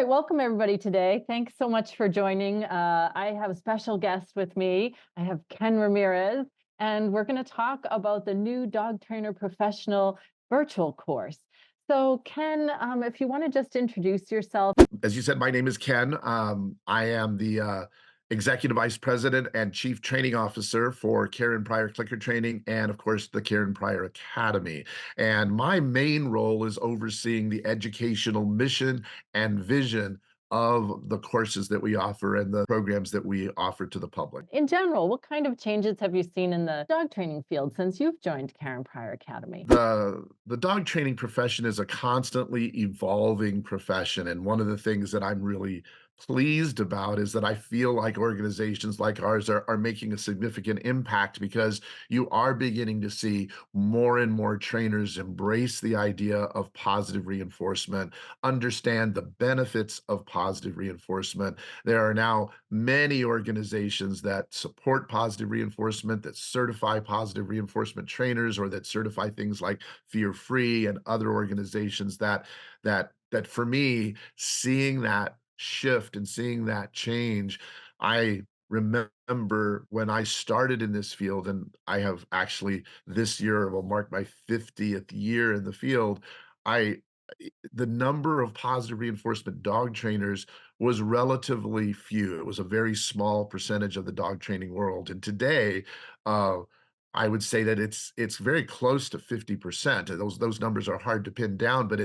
right, welcome everybody today. Thanks so much for joining. I have a special guest with me. I have Ken Ramirez, and we're going to talk about the new dog trainer professional virtual course. So, Ken, if you want to just introduce yourself. As you said, my name is Ken. I am the Executive Vice President and Chief Training Officer for Karen Pryor Clicker Training and, of course, the Karen Pryor Academy. And my main role is overseeing the educational mission and vision of the courses that we offer and the programs that we offer to the public. In general, what kind of changes have you seen in the dog training field since you've joined Karen Pryor Academy? The dog training profession is a constantly evolving profession, and one of the things that I'm really pleased about is that I feel like organizations like ours are making a significant impact because you are beginning to see more and more trainers embrace the idea of positive reinforcement, understand the benefits of positive reinforcement. There are now many organizations that support positive reinforcement, that certify positive reinforcement trainers, or that certify things like Fear Free and other organizations that for me, seeing that shift and seeing that change, I remember when I started in this field, and I have actually this year will mark my 50th year in the field. I the number of positive reinforcement dog trainers was relatively few. It was a very small percentage of the dog training world. And today, uh, I would say that it's very close to 50%. And those numbers are hard to pin down, but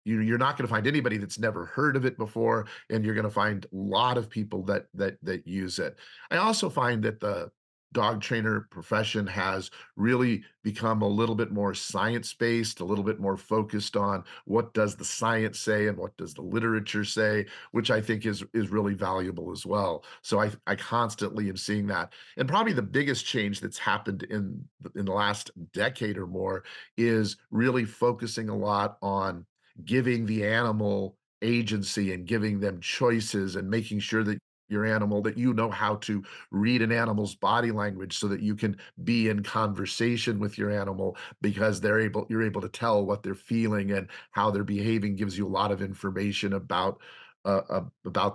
you're not going to find anybody that's never heard of it before, and you're going to find a lot of people that use it. I also find that the dog trainer profession has really become a little bit more science-based, a little bit more focused on what does the science say and what does the literature say, which I think is really valuable as well. So I constantly am seeing that. And probably the biggest change that's happened in the last decade or more is really focusing a lot on giving the animal agency and giving them choices and making sure that your animal that you know how to read an animal's body language so that you can be in conversation with your animal because you're able to tell what they're feeling and how they're behaving gives you a lot of information about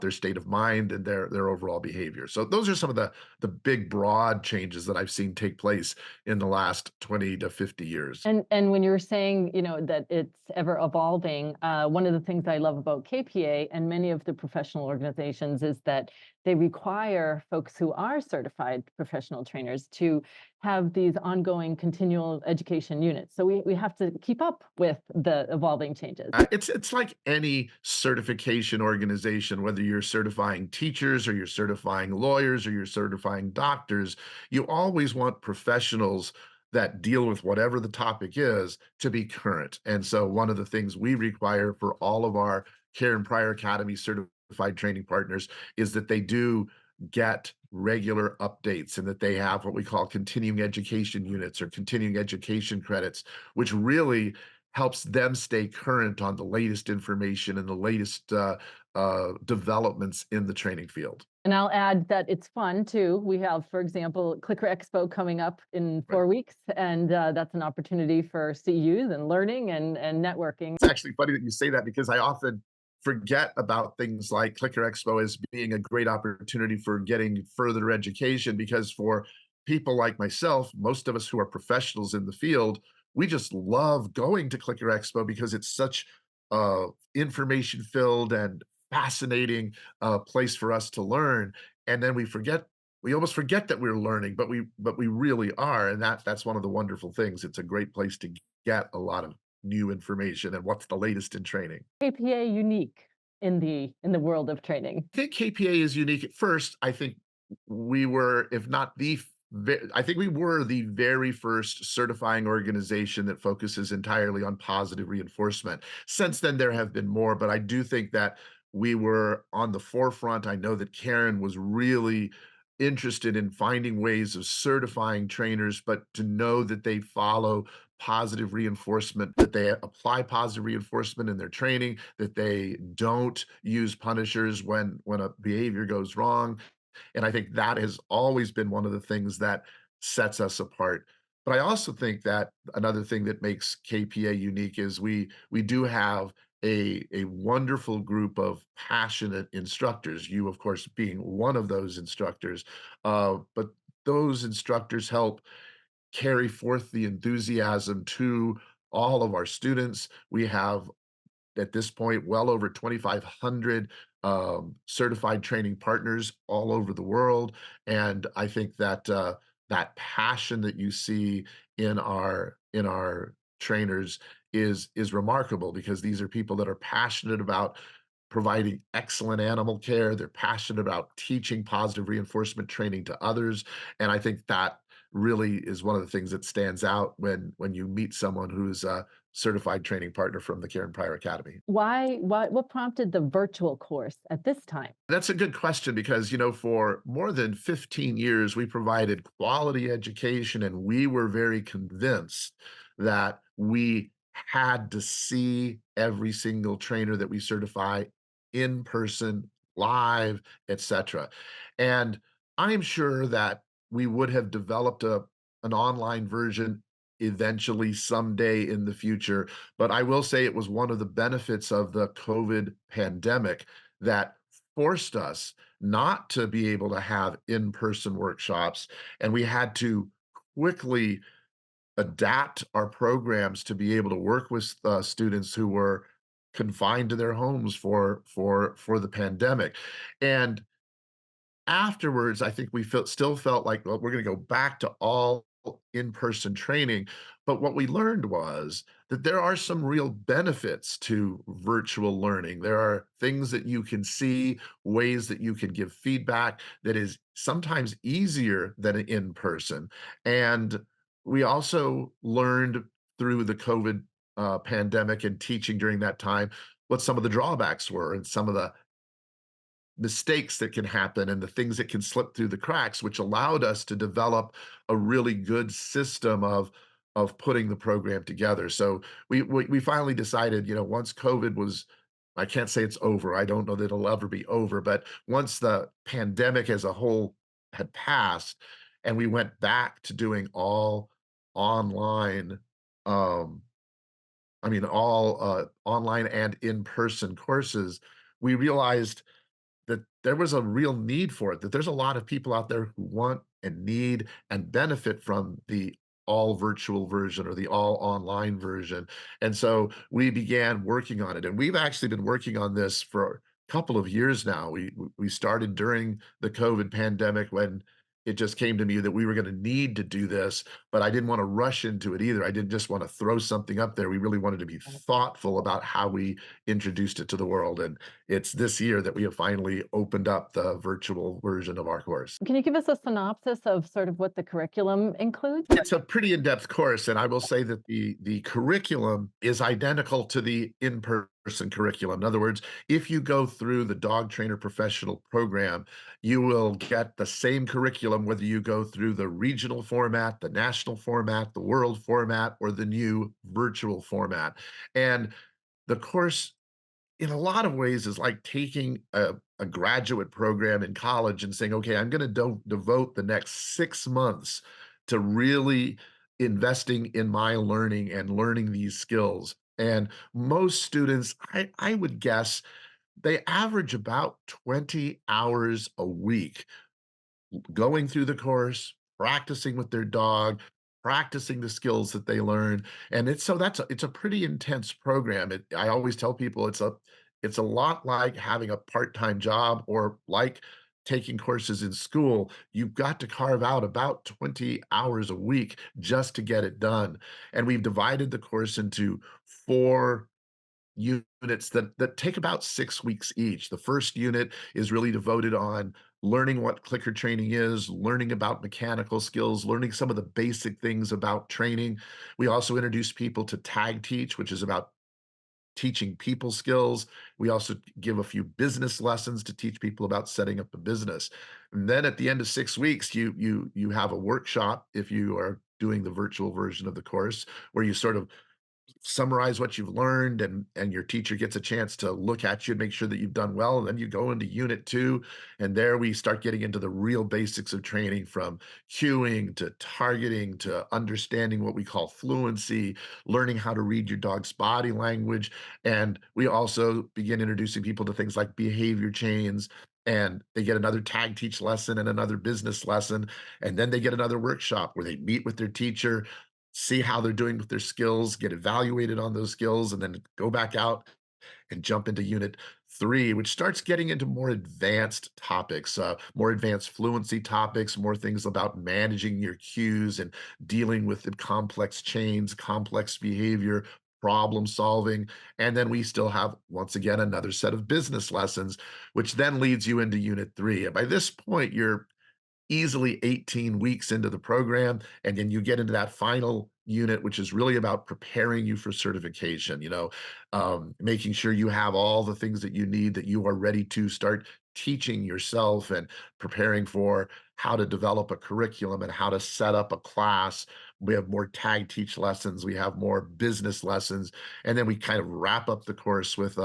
their state of mind and their overall behavior. So those are some of the big broad changes that I've seen take place in the last 20 to 50 years. And when you're saying, that it's ever evolving, one of the things I love about KPA and many of the professional organizations is that they require folks who are certified professional trainers to have these ongoing continual education units. So we have to keep up with the evolving changes. It's like any certification organization, whether you're certifying teachers or you're certifying lawyers or you're certifying doctors, you always want professionals that deal with whatever the topic is to be current. And so one of the things we require for all of our Care and Prior Academy certified training partners is that they do get regular updates and that they have what we call continuing education units or continuing education credits, which really helps them stay current on the latest information and the latest developments in the training field. And I'll add that it's fun too. We have, for example, Clicker Expo coming up in Right. 4 weeks, and that's an opportunity for CUs and learning and networking. It's actually funny that you say that because I often forget about things like Clicker Expo as being a great opportunity for getting further education because for people like myself, most of us who are professionals in the field, we just love going to Clicker Expo because it's such information filled and fascinating place for us to learn. And then we almost forget that we're learning, but we really are. And that's one of the wonderful things. It's a great place to get a lot of new information and what's the latest in training. KPA unique in the world of training. I think KPA is unique at first. I think we were, if not I think we were the very first certifying organization that focuses entirely on positive reinforcement. Since then, there have been more, but I do think that we were on the forefront. I know that Karen was really interested in finding ways of certifying trainers, but to know that they follow positive reinforcement, that they apply positive reinforcement in their training, that they don't use punishers when a behavior goes wrong. And I think that has always been one of the things that sets us apart. But I also think that another thing that makes KPA unique is we do have a wonderful group of passionate instructors, you, of course, being one of those instructors, but those instructors help carry forth the enthusiasm to all of our students. We have at this point well over 2,500 certified training partners all over the world, and I think that that passion that you see in our trainers is remarkable because these are people that are passionate about providing excellent animal care. They're passionate about teaching positive reinforcement training to others, and I think that really is one of the things that stands out when you meet someone who's a certified training partner from the Care and Pryor Academy. What prompted the virtual course at this time? That's a good question because, you know, for more than 15 years, we provided quality education and we were very convinced that we had to see every single trainer that we certify in person, live, etc. And I'm sure that we would have developed an online version eventually someday in the future. But I will say it was one of the benefits of the COVID pandemic that forced us not to be able to have in-person workshops, and we had to quickly adapt our programs to be able to work with students who were confined to their homes for the pandemic. And afterwards, I think we still felt like, well, we're gonna go back to all in-person training, but what we learned was that there are some real benefits to virtual learning. There are things that you can see, ways that you can give feedback that is sometimes easier than in person, and we also learned through the COVID, pandemic and teaching during that time, what some of the drawbacks were and some of the mistakes that can happen and the things that can slip through the cracks, which allowed us to develop a really good system of putting the program together. So we finally decided, you know, once COVID was, I can't say it's over. I don't know that it'll ever be over, but once the pandemic as a whole had passed and we went back to doing all online, um, I mean, all online and in-person courses, we realized that there was a real need for it, that there's a lot of people out there who want and need and benefit from the all virtual version or the all online version. And so we began working on it. And we've actually been working on this for a couple of years now. We started during the COVID pandemic when it just came to me that we were going to need to do this, but I didn't want to rush into it either. I didn't just want to throw something up there. We really wanted to be thoughtful about how we introduced it to the world. And it's this year that we have finally opened up the virtual version of our course. Can you give us a synopsis of sort of what the curriculum includes? It's a pretty in-depth course, and I will say that the curriculum is identical to the in-person curriculum. In other words, if you go through the dog trainer professional program, you will get the same curriculum whether you go through the regional format, the national format, the world format, or the new virtual format. And the course in a lot of ways is like taking a graduate program in college and saying, okay, I'm going to devote the next 6 months to really investing in my learning and learning these skills. And most students, I would guess, they average about 20 hours a week going through the course, practicing with their dog, practicing the skills that they learn, and it's a pretty intense program. I always tell people it's a lot like having a part-time job or like taking courses in school. You've got to carve out about 20 hours a week just to get it done, and we've divided the course into 4 units that take about 6 weeks each. The first unit is really devoted on learning what clicker training is, learning about mechanical skills, learning some of the basic things about training. We also introduce people to tag teach, which is about teaching people skills. We also give a few business lessons to teach people about setting up a business. And then at the end of 6 weeks, you have a workshop if you are doing the virtual version of the course where you sort of summarize what you've learned, and your teacher gets a chance to look at you and make sure that you've done well. And then you go into unit 2, and there we start getting into the real basics of training, from cueing to targeting to understanding what we call fluency, learning how to read your dog's body language. And we also begin introducing people to things like behavior chains, and they get another tag teach lesson and another business lesson, and then they get another workshop where they meet with their teacher, see how they're doing with their skills, get evaluated on those skills, and then go back out and jump into unit 3, which starts getting into more advanced topics, more advanced fluency topics, more things about managing your cues and dealing with the complex chains, complex behavior, problem solving. And then we still have, once again, another set of business lessons, which then leads you into unit 3. And by this point, you're easily 18 weeks into the program, and then you get into that final unit, which is really about preparing you for certification, making sure you have all the things that you need, that you are ready to start teaching yourself and preparing for how to develop a curriculum and how to set up a class. We have more tag teach lessons, we have more business lessons, and then we kind of wrap up the course with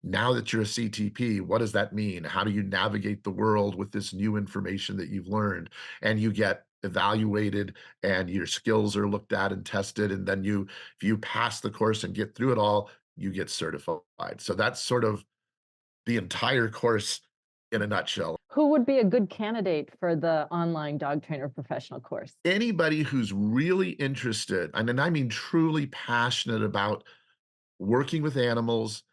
now that you're a CTP, what does that mean? How do you navigate the world with this new information that you've learned? And you get evaluated, and your skills are looked at and tested. And then if you pass the course and get through it all, you get certified. So that's sort of the entire course in a nutshell. Who would be a good candidate for the online dog trainer professional course? Anybody who's really interested, and then I mean truly passionate about working with animals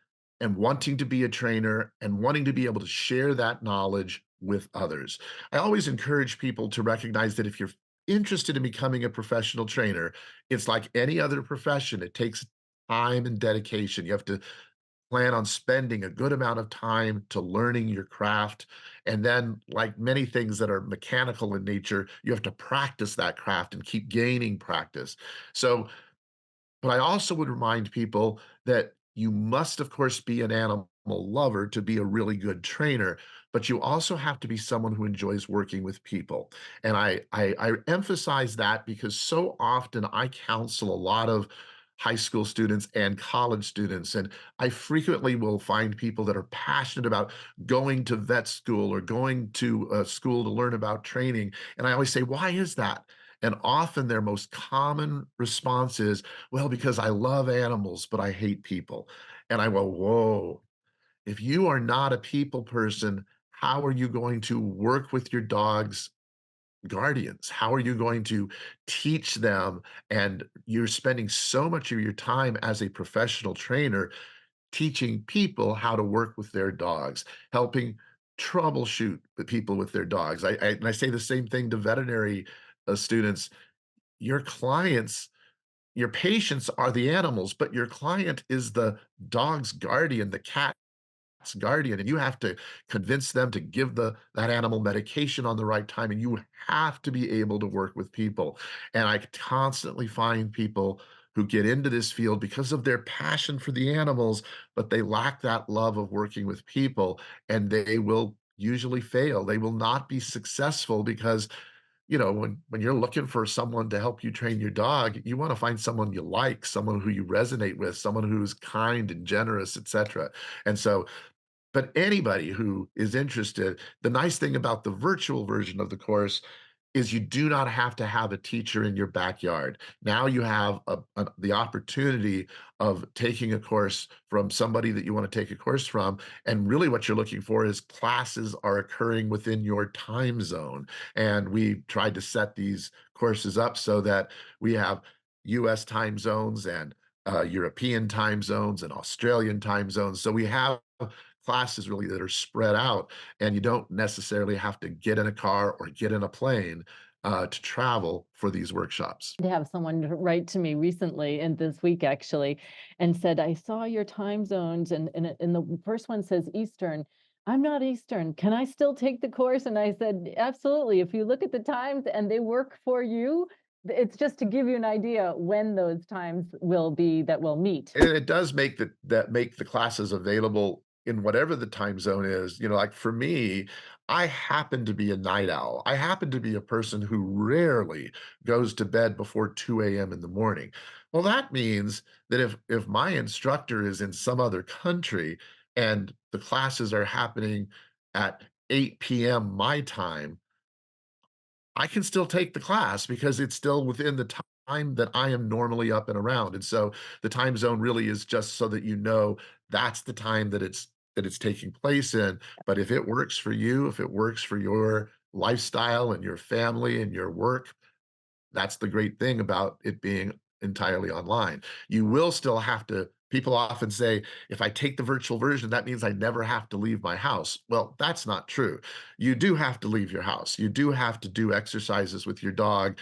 and wanting to be a trainer and wanting to be able to share that knowledge with others. I always encourage people to recognize that if you're interested in becoming a professional trainer, it's like any other profession. It takes time and dedication. You have to plan on spending a good amount of time to learning your craft. And then, like many things that are mechanical in nature, you have to practice that craft and keep gaining practice. So, but I also would remind people that you must, of course, be an animal lover to be a really good trainer, but you also have to be someone who enjoys working with people. And I emphasize that because so often I counsel a lot of high school students and college students, and I frequently will find people that are passionate about going to vet school or going to a school to learn about training. And I always say, why is that? And often their most common response is, well, because I love animals, but I hate people. And I go, whoa, if you are not a people person, how are you going to work with your dog's guardians? How are you going to teach them? And you're spending so much of your time as a professional trainer teaching people how to work with their dogs, helping troubleshoot the people with their dogs. And I say the same thing to veterinary students. Your clients, your patients are the animals, but your client is the dog's guardian, the cat's guardian, and you have to convince them to give that animal medication on the right time, and you have to be able to work with people. And I constantly find people who get into this field because of their passion for the animals, but they lack that love of working with people, and they will usually fail. They will not be successful because when you're looking for someone to help you train your dog, you wanna find someone you like, someone who you resonate with, someone who's kind and generous, etcetera. And so, but anybody who is interested, the nice thing about the virtual version of the course is you do not have to have a teacher in your backyard. Now you have the opportunity of taking a course from somebody that you want to take a course from. And really, what you're looking for is classes are occurring within your time zone. And we tried to set these courses up so that we have US time zones and European time zones and Australian time zones. So we have classes really that are spread out, and you don't necessarily have to get in a car or get in a plane to travel for these workshops. To have someone write to me recently, and this week actually, and said, "I saw your time zones, and the first one says Eastern. I'm not Eastern. Can I still take the course?" And I said, "Absolutely. If you look at the times and they work for you, it's just to give you an idea when those times will be that we'll meet." And it does make make the classes available in whatever the time zone is. Like for me, I happen to be a night owl. I happen to be a person who rarely goes to bed before 2 a.m. in the morning. Well, that means that if my instructor is in some other country and the classes are happening at 8 p.m. my time, I can still take the class because it's still within the time that I am normally up and around. And so the time zone really is just so that you know that's the time that it's taking place in. But if it works for you, if it works for your lifestyle and your family and your work, that's the great thing about it being entirely online. You will still have to people often say, if I take the virtual version, that means I never have to leave my house. Well, that's not true. You do have to leave your house. You do have to do exercises with your dog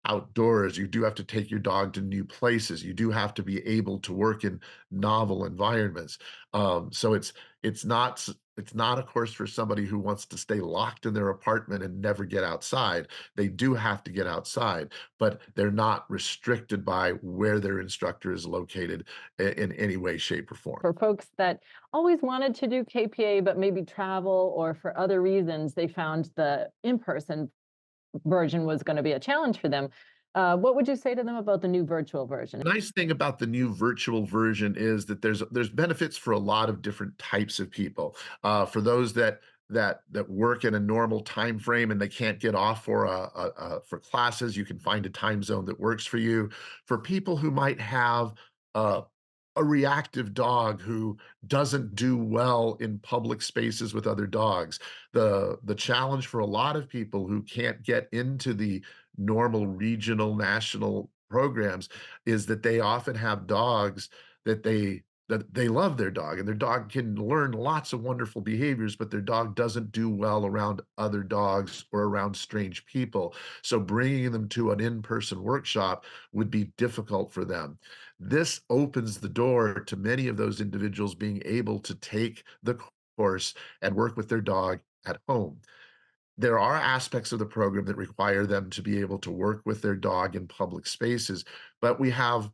outdoors. You do have to take your dog to new places. You do have to be able to work in novel environments. So it's not a course for somebody who wants to stay locked in their apartment and never get outside. They do have to get outside, but they're not restricted by where their instructor is located in any way, shape, or form. For folks that always wanted to do KPA, but maybe travel or for other reasons, they found the in-person version was going to be a challenge for them. What would you say to them about the new virtual version? Nice thing about the new virtual version is that there's benefits for a lot of different types of people. For those that work in a normal time frame and they can't get off for for classes, you can find a time zone that works for you. For people who might have uh, a reactive dog who doesn't do well in public spaces with other dogs, the challenge for a lot of people who can't get into the normal regional national programs is that they often have dogs that they love their dog and their dog can learn lots of wonderful behaviors, but their dog doesn't do well around other dogs or around strange people. So bringing them to an in-person workshop would be difficult for them. This opens the door to many of those individuals being able to take the course and work with their dog at home. There are aspects of the program that require them to be able to work with their dog in public spaces, but we have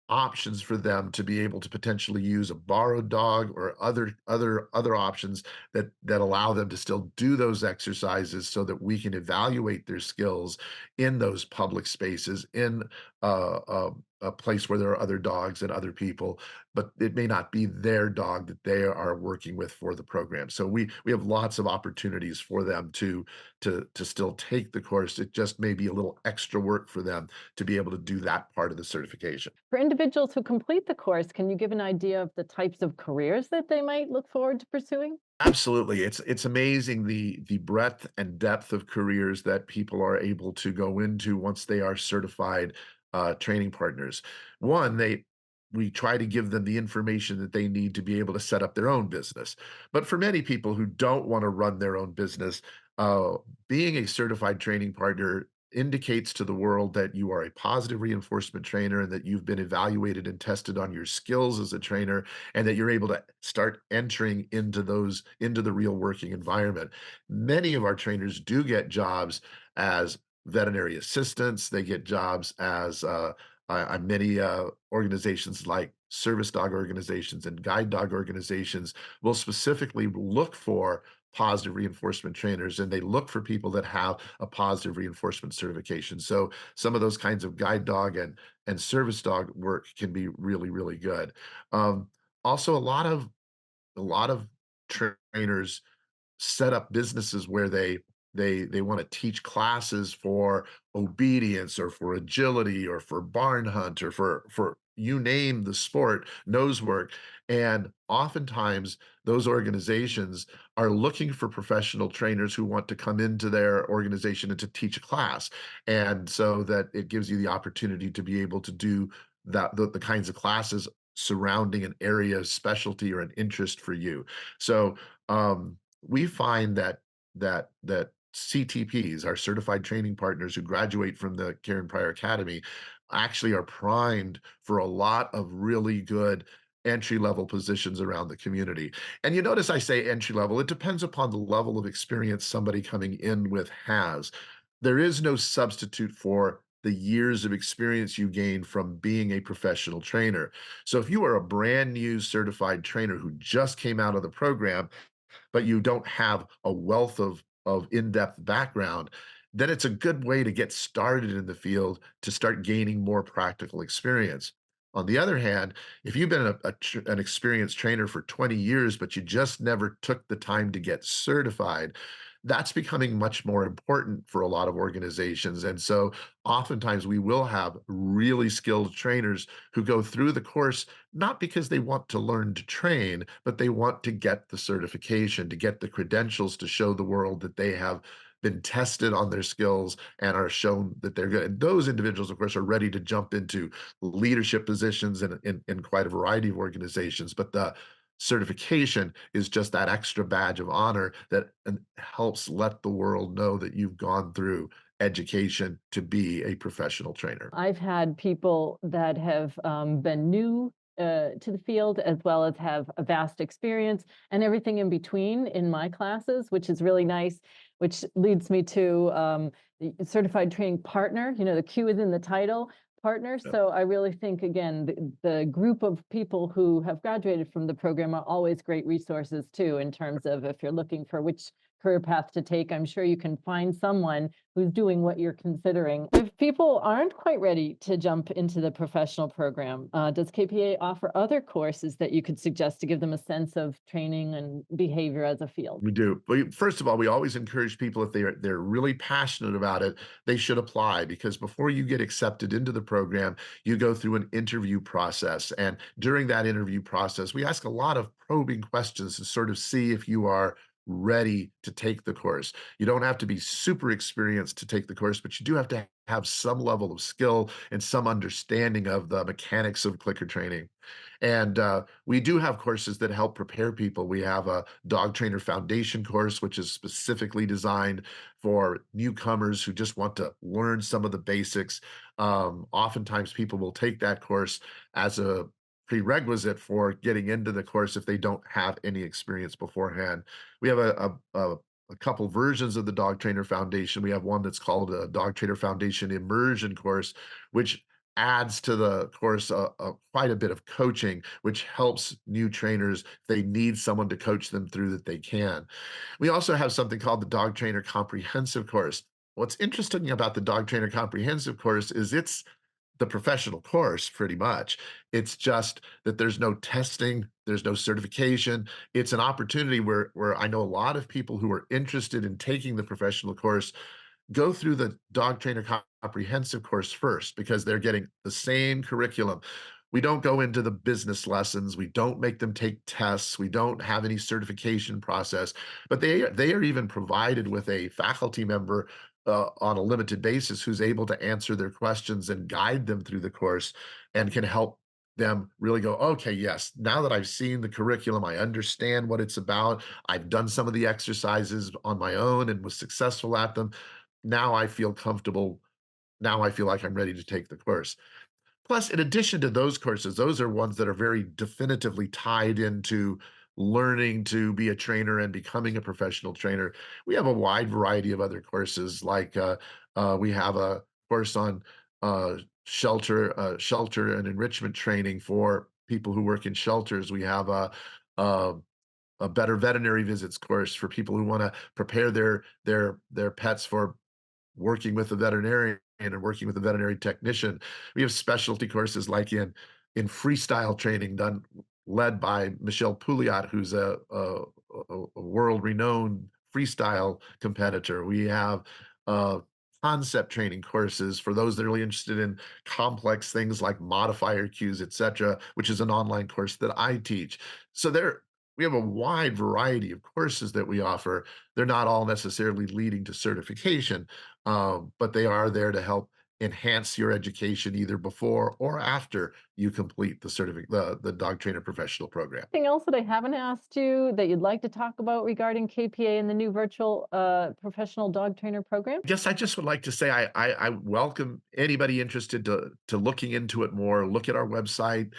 options for them to be able to potentially use a borrowed dog or other options that allow them to still do those exercises so that we can evaluate their skills in those public spaces in a place where there are other dogs and other people, but it may not be their dog that they are working with for the program. So we have lots of opportunities for them to still take the course. It just may be a little extra work for them to be able to do that part of the certification. For individuals who complete the course, can you give an idea of the types of careers that they might look forward to pursuing? Absolutely. It's amazing the breadth and depth of careers that people are able to go into once they are certified training partners. One, they we try to give them the information that they need to be able to set up their own business. But for many people who don't want to run their own business, uh, being a certified training partner indicates to the world that you are a positive reinforcement trainer and that you've been evaluated and tested on your skills as a trainer and that you're able to start entering into the real working environment. Many of our trainers do get jobs as veterinary assistants. They get jobs as on many organizations like service dog organizations and guide dog organizations will specifically look for positive reinforcement trainers and they look for people that have a positive reinforcement certification. So some of those kinds of guide dog and service dog work can be really, really good. Also, a lot of trainers set up businesses where they want to teach classes for obedience or for agility or for barn hunt or for you name the sport nose work, and oftentimes those organizations are looking for professional trainers who want to come into their organization and to teach a class, and so that it gives you the opportunity to be able to do the kinds of classes surrounding an area of specialty or an interest for you. So we find that CTPs, our certified training partners who graduate from the Karen Pryor Academy, actually are primed for a lot of really good entry level positions around the community. And you notice I say entry level, it depends upon the level of experience somebody coming in with has. There is no substitute for the years of experience you gain from being a professional trainer. So if you are a brand new certified trainer who just came out of the program, but you don't have a wealth of in-depth background, then it's a good way to get started in the field to start gaining more practical experience. On the other hand, if you've been an experienced trainer for 20 years, but you just never took the time to get certified, that's becoming much more important for a lot of organizations. And so oftentimes we will have really skilled trainers who go through the course, not because they want to learn to train, but they want to get the certification, to get the credentials to show the world that they have been tested on their skills and are shown that they're good. And those individuals, of course, are ready to jump into leadership positions in quite a variety of organizations. But the certification is just that extra badge of honor that helps let the world know that you've gone through education to be a professional trainer. I've had people that have been new to the field as well as have a vast experience and everything in between in my classes, which is really nice, which leads me to the certified training partner. You know, the Q is in the title, partner. Yeah. So I really think, again, the group of people who have graduated from the program are always great resources too, in terms of if you're looking for which career path to take. I'm sure you can find someone who's doing what you're considering. If people aren't quite ready to jump into the professional program, does KPA offer other courses that you could suggest to give them a sense of training and behavior as a field? We do. First of all, we always encourage people if they're really passionate about it, they should apply because before you get accepted into the program, you go through an interview process. And during that interview process, we ask a lot of probing questions to sort of see if you are ready to take the course. You don't have to be super experienced to take the course, but you do have to have some level of skill and some understanding of the mechanics of clicker training. And we do have courses that help prepare people. We have a dog trainer foundation course, which is specifically designed for newcomers who just want to learn some of the basics. Oftentimes, people will take that course as a prerequisite for getting into the course if they don't have any experience beforehand. We have a couple versions of the Dog Trainer Foundation. We have one that's called a Dog Trainer Foundation Immersion course, which adds to the course quite a bit of coaching, which helps new trainers if they need someone to coach them through that they can. We also have something called the Dog Trainer Comprehensive course. What's interesting about the Dog Trainer Comprehensive course is it's the professional course pretty much. It's just that there's no testing, there's no certification. It's an opportunity where I know a lot of people who are interested in taking the professional course go through the dog trainer comprehensive course first because they're getting the same curriculum. We don't go into the business lessons. We don't make them take tests. We don't have any certification process, but they are even provided with a faculty member on a limited basis who's able to answer their questions and guide them through the course and can help them really go, okay, yes, now that I've seen the curriculum, I understand what it's about. I've done some of the exercises on my own and was successful at them. Now I feel comfortable. Now I feel like I'm ready to take the course. Plus, in addition to those courses, those are ones that are very definitively tied into learning to be a trainer and becoming a professional trainer. We have a wide variety of other courses, like we have a course on shelter and enrichment training for people who work in shelters. We have a a better veterinary visits course for people who want to prepare their pets for working with a veterinarian and working with a veterinary technician. We have specialty courses like in freestyle training done led by Michelle Pouliot, who's a world-renowned freestyle competitor. We have concept training courses for those that are really interested in complex things like modifier cues, etc., which is an online course that I teach. So we have a wide variety of courses that we offer. They're not all necessarily leading to certification, but they are there to help enhance your education either before or after you complete the dog trainer professional program. Anything else that I haven't asked you that you'd like to talk about regarding KPA and the new virtual professional dog trainer program? I guess I just would like to say I welcome anybody interested to looking into it more. Look at our website,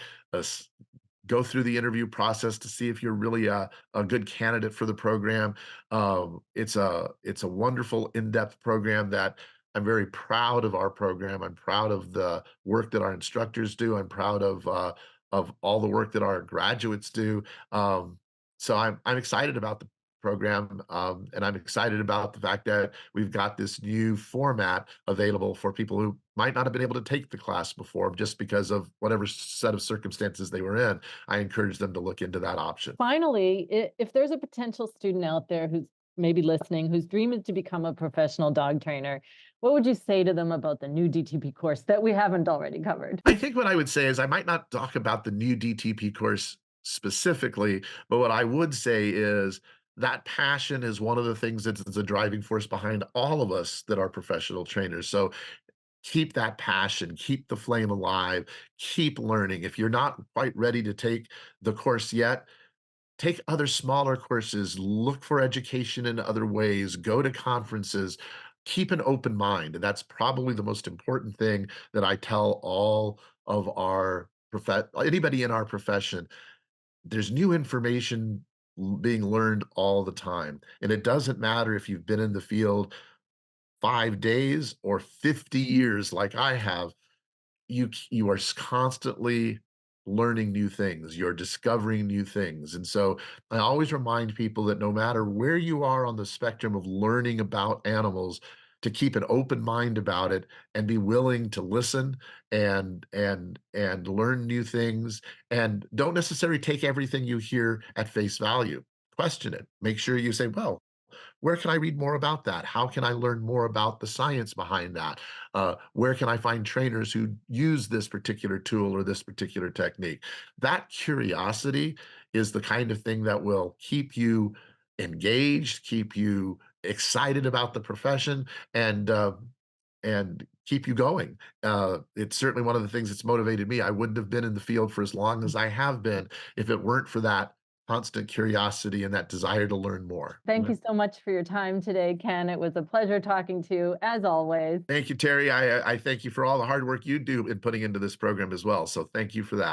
go through the interview process to see if you're really a good candidate for the program. It's a wonderful in-depth program that I'm very proud of our program. I'm proud of the work that our instructors do. I'm proud of all the work that our graduates do. So I'm excited about the program, and I'm excited about the fact that we've got this new format available for people who might not have been able to take the class before just because of whatever set of circumstances they were in. I encourage them to look into that option. Finally, if there's a potential student out there who's maybe listening, whose dream is to become a professional dog trainer, what would you say to them about the new DTP course that we haven't already covered? I think what I would say is I might not talk about the new DTP course specifically, but what I would say is that passion is one of the things that's a driving force behind all of us that are professional trainers. So keep that passion, keep the flame alive, keep learning. If you're not quite ready to take the course yet, take other smaller courses, look for education in other ways, go to conferences, keep an open mind. And that's probably the most important thing that I tell all of our anybody in our profession. There's new information being learned all the time. And it doesn't matter if you've been in the field 5 days or 50 years like I have, you are constantly learning new things, you're discovering new things, and so I always remind people that no matter where you are on the spectrum of learning about animals, to keep an open mind about it and be willing to listen and learn new things, and don't necessarily take everything you hear at face value. Question it. Make sure you say, "Well, where can I read more about that? How can I learn more about the science behind that? Where can I find trainers who use this particular tool or this particular technique?" That curiosity is the kind of thing that will keep you engaged, keep you excited about the profession, and keep you going. It's certainly one of the things that's motivated me. I wouldn't have been in the field for as long as I have been if it weren't for that constant curiosity and that desire to learn more. Thank you so much for your time today, Ken. It was a pleasure talking to you, as always. Thank you, Terry. I thank you for all the hard work you do in putting into this program as well. So thank you for that.